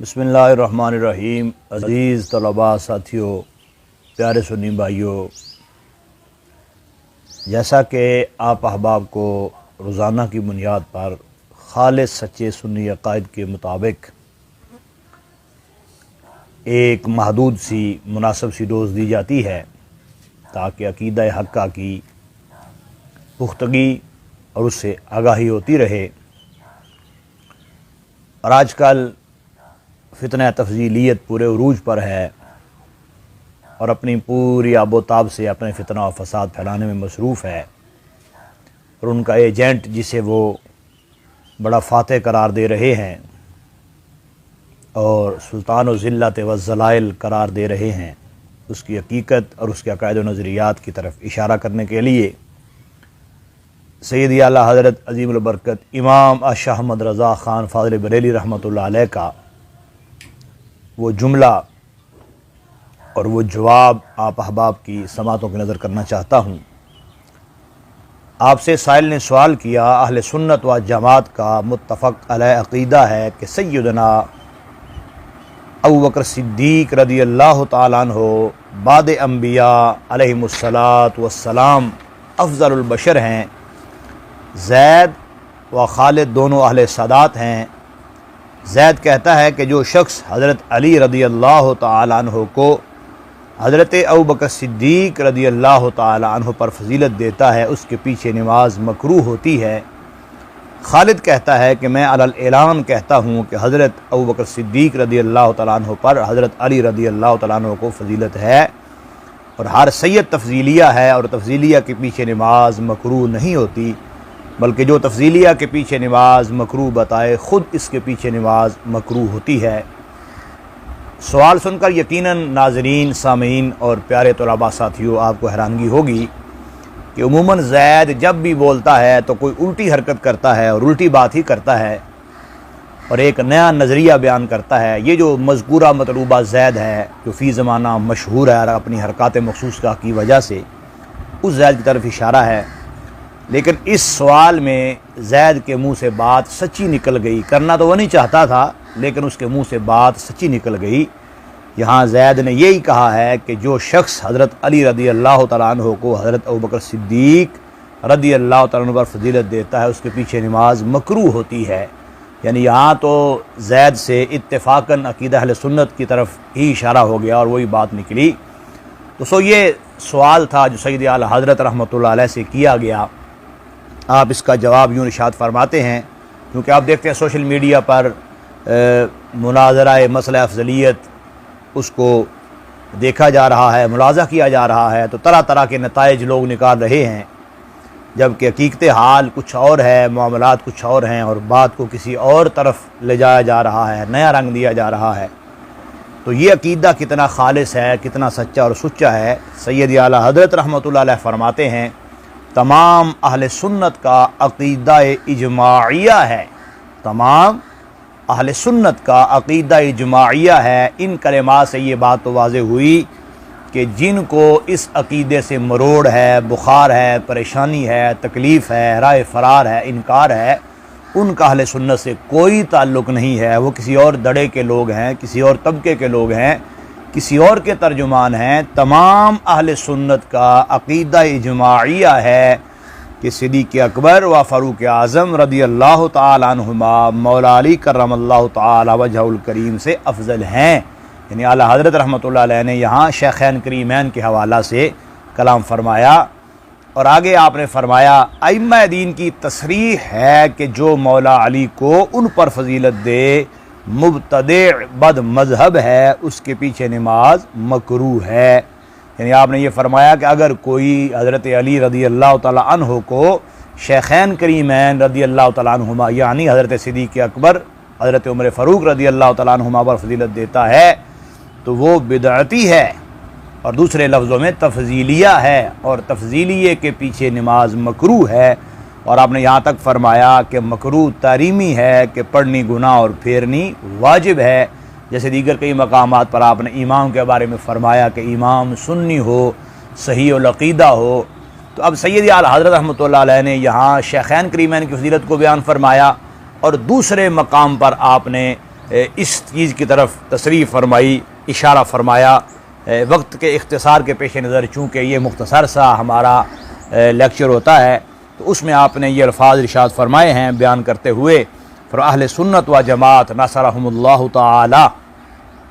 بسم اللہ الرحمن الرحیم۔ عزیز طلباء، ساتھیوں، پیارے سنی بھائیوں، جیسا کہ آپ احباب کو روزانہ کی بنیاد پر خالص سچے سنی عقائد کے مطابق ایک محدود سی مناسب سی ڈوز دی جاتی ہے تاکہ عقیدہ حقہ کی پختگی اور اس سے آگاہی ہوتی رہے، اور آج کل فتنہ تفضیلیت پورے عروج پر ہے اور اپنی پوری آب و تاب سے اپنے فتنہ و فساد پھیلانے میں مصروف ہے، اور ان کا ایجنٹ جسے وہ بڑا فاتح قرار دے رہے ہیں اور سلطان و ذلت و ذلائل قرار دے رہے ہیں، اس کی حقیقت اور اس کے عقائد و نظریات کی طرف اشارہ کرنے کے لیے سیدی اعلیٰ حضرت عظیم البرکت امام شاہ احمد رضا خان فاضل بریلوی رحمۃ اللہ علیہ کا وہ جملہ اور وہ جواب آپ احباب کی سماعتوں کی نظر کرنا چاہتا ہوں۔ آپ سے سائل نے سوال کیا، اہل سنت و جماعت کا متفق علیہ عقیدہ ہے کہ سیدنا ابوبکر صدیق رضی اللہ تعالیٰ عنہ بعد انبیاء علیہم الصلاۃ والسلام افضل البشر ہیں، زید و خالد دونوں اہل سادات ہیں۔ زید کہتا ہے کہ جو شخص حضرت علی رضی اللہ تعالیٰ عنہ کو حضرت ابوبکر صدیق رضی اللہ تعالیٰ عنہ پر فضیلت دیتا ہے اس کے پیچھے نماز مکروہ ہوتی ہے۔ خالد کہتا ہے کہ میں علی الاعلان کہتا ہوں کہ حضرت ابوبکر صدیق رضی اللہ تعالیٰ عنہ پر حضرت علی رضی اللہ تعالیٰ عنہ کو فضیلت ہے، اور ہر سید تفضیلیہ ہے اور تفضیلیہ کے پیچھے نماز مکروہ نہیں ہوتی، بلکہ جو تفضیلیہ کے پیچھے نماز مکروہ بتائے خود اس کے پیچھے نماز مکروہ ہوتی ہے۔ سوال سن کر یقیناً ناظرین، سامعین اور پیارے طلباء ساتھیوں آپ کو حیرانگی ہوگی کہ عموماً زید جب بھی بولتا ہے تو کوئی الٹی حرکت کرتا ہے اور الٹی بات ہی کرتا ہے اور ایک نیا نظریہ بیان کرتا ہے۔ یہ جو مذکورہ مطلوبہ زید ہے جو فی زمانہ مشہور ہے اپنی حرکات مخصوص کی وجہ سے، اس زید کی طرف اشارہ ہے، لیکن اس سوال میں زید کے منہ سے بات سچی نکل گئی۔ کرنا تو وہ نہیں چاہتا تھا لیکن اس کے منہ سے بات سچی نکل گئی۔ یہاں زید نے یہی کہا ہے کہ جو شخص حضرت علی رضی اللہ تعالیٰ عنہ کو حضرت ابوبکر صدیق رضی اللہ تعالیٰ عنہ پر فضیلت دیتا ہے اس کے پیچھے نماز مکروہ ہوتی ہے، یعنی یہاں تو زید سے اتفاقاً عقیدہ اہل سنت کی طرف ہی اشارہ ہو گیا اور وہی بات نکلی۔ تو یہ سوال تھا جو سید اعلیٰ حضرت رحمۃ اللہ علیہ سے کیا گیا۔ آپ اس کا جواب یوں ارشاد فرماتے ہیں، کیونکہ آپ دیکھتے ہیں سوشل میڈیا پر مناظرہ مسئلہ افضلیت اس کو دیکھا جا رہا ہے، ملاحظہ کیا جا رہا ہے، تو طرح طرح کے نتائج لوگ نکال رہے ہیں، جبکہ حقیقت حال کچھ اور ہے، معاملات کچھ اور ہیں، اور بات کو کسی اور طرف لے جایا جا رہا ہے، نیا رنگ دیا جا رہا ہے۔ تو یہ عقیدہ کتنا خالص ہے، کتنا سچا اور سچا ہے، سید اعلیٰ حضرت رحمۃ اللہ علیہ فرماتے ہیں تمام اہل سنت کا عقیدہ اجماعیہ ہے، تمام اہل سنت کا عقیدہ اجماعیہ ہے۔ ان کلمات سے یہ بات تو واضح ہوئی کہ جن کو اس عقیدے سے مروڑ ہے، بخار ہے، پریشانی ہے، تکلیف ہے، رائے فرار ہے، انکار ہے، ان کا اہل سنت سے کوئی تعلق نہیں ہے۔ وہ کسی اور دڑے کے لوگ ہیں، کسی اور طبقے کے لوگ ہیں، کسی اور کے ترجمان ہیں۔ تمام اہل سنت کا عقیدہ اجماعیہ ہے کہ صدیق اکبر و فاروق اعظم رضی اللہ تعالیٰ عنہما مولا علی کرم اللہ تعالیٰ وجہ الکریم سے افضل ہیں۔ یعنی اعلیٰ حضرت رحمۃ اللہ علیہ نے یہاں شیخین کریمین کے حوالہ سے کلام فرمایا، اور آگے آپ نے فرمایا ائمہ دین کی تصریح ہے کہ جو مولا علی کو ان پر فضیلت دے مبتدع بد مذہب ہے، اس کے پیچھے نماز مکروہ ہے۔ یعنی آپ نے یہ فرمایا کہ اگر کوئی حضرت علی رضی اللہ تعالیٰ عنہ کو شیخین کریمین رضی اللہ تعالیٰ عنہما یعنی حضرت صدیق اکبر، حضرت عمر فاروق رضی اللہ تعالیٰ عنہما پر فضیلت دیتا ہے تو وہ بدعتی ہے، اور دوسرے لفظوں میں تفضیلیہ ہے، اور تفضیلیے کے پیچھے نماز مکروہ ہے۔ اور آپ نے یہاں تک فرمایا کہ مکروہ تحریمی ہے کہ پڑھنی گناہ اور پھیرنی واجب ہے، جیسے دیگر کئی مقامات پر آپ نے امام کے بارے میں فرمایا کہ امام سنی ہو، صحیح العقیدہ ہو۔ تو اب سید اعلیٰ حضرت رحمۃ اللہ علیہ نے یہاں شیخین کریمین کی فضیلت کو بیان فرمایا، اور دوسرے مقام پر آپ نے اس چیز کی طرف تصریح فرمائی، اشارہ فرمایا۔ وقت کے اختصار کے پیش نظر چونکہ یہ مختصر سا ہمارا لیکچر ہوتا ہے تو اس میں آپ نے یہ الفاظ ارشاد فرمائے ہیں بیان کرتے ہوئے، اہل سنت و جماعت نصرہم اللہ تعالی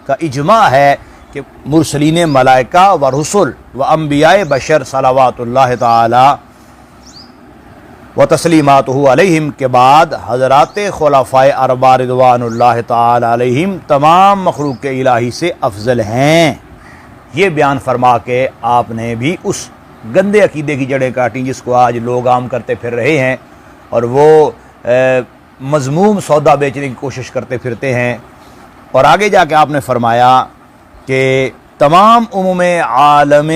کا اجماع ہے کہ مرسلین ملائکہ و رسل و انبیاء بشر صلوات اللہ تعالی و تسلیماتہ علیہم کے بعد حضرات خلفائے اربعہ رضوان اللہ تعالی علیہم تمام مخلوق الہی سے افضل ہیں۔ یہ بیان فرما کے آپ نے بھی اس گندے عقیدے کی جڑیں کاٹیں جس کو آج لوگ عام کرتے پھر رہے ہیں، اور وہ مذموم سودا بیچنے کی کوشش کرتے پھرتے ہیں۔ اور آگے جا کے آپ نے فرمایا کہ تمام عموم عالم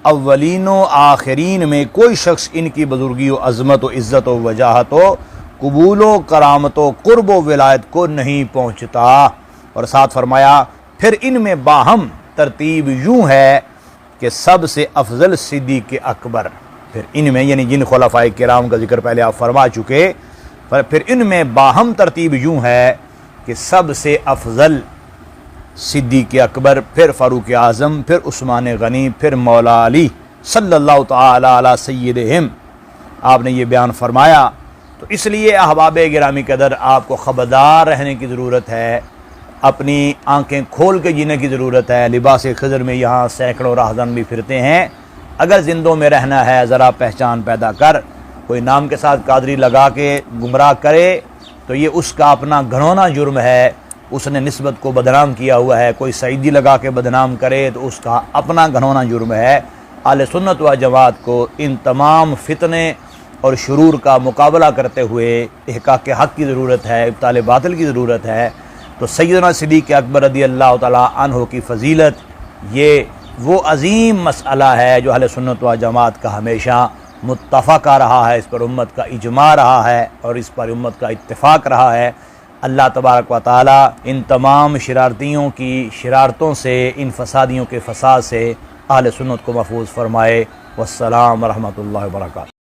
اولین و آخرین میں کوئی شخص ان کی بزرگی و عظمت و عزت و وجاہت و قبول و کرامت و قرب و ولایت کو نہیں پہنچتا۔ اور ساتھ فرمایا پھر ان میں باہم ترتیب یوں ہے کہ سب سے افضل صدیق اکبر، پھر ان میں یعنی جن خلفائے کرام کا ذکر پہلے آپ فرما چکے، پھر ان میں باہم ترتیب یوں ہے کہ سب سے افضل صدیق اکبر، پھر فاروق اعظم، پھر عثمان غنی، پھر مولا علی صلی اللہ تعالی علی سیدہم، آپ نے یہ بیان فرمایا۔ تو اس لیے احباب گرامی قدر آپ کو خبردار رہنے کی ضرورت ہے، اپنی آنکھیں کھول کے جینے کی ضرورت ہے۔ لباس خضر میں یہاں سینکڑوں راہزن بھی پھرتے ہیں، اگر زندوں میں رہنا ہے ذرا پہچان پیدا کر۔ کوئی نام کے ساتھ قادری لگا کے گمراہ کرے تو یہ اس کا اپنا گھنونا جرم ہے، اس نے نسبت کو بدنام کیا ہوا ہے۔ کوئی سعیدی لگا کے بدنام کرے تو اس کا اپنا گھنونا جرم ہے۔ اہل سنت و جماعت کو ان تمام فتنے اور شرور کا مقابلہ کرتے ہوئے احقاق حق کی ضرورت ہے، ابطال باطل کی ضرورت ہے۔ تو سیدنا صدیق اکبر رضی اللہ تعالی عنہ کی فضیلت یہ وہ عظیم مسئلہ ہے جو اہل سنت و جماعت کا ہمیشہ متفقہ رہا ہے، اس پر امت کا اجماع رہا ہے اور اس پر امت کا اتفاق رہا ہے۔ اللہ تبارک و تعالی ان تمام شرارتیوں کی شرارتوں سے، ان فسادیوں کے فساد سے اہل سنت کو محفوظ فرمائے۔ والسلام ورحمۃ اللہ وبرکاتہ۔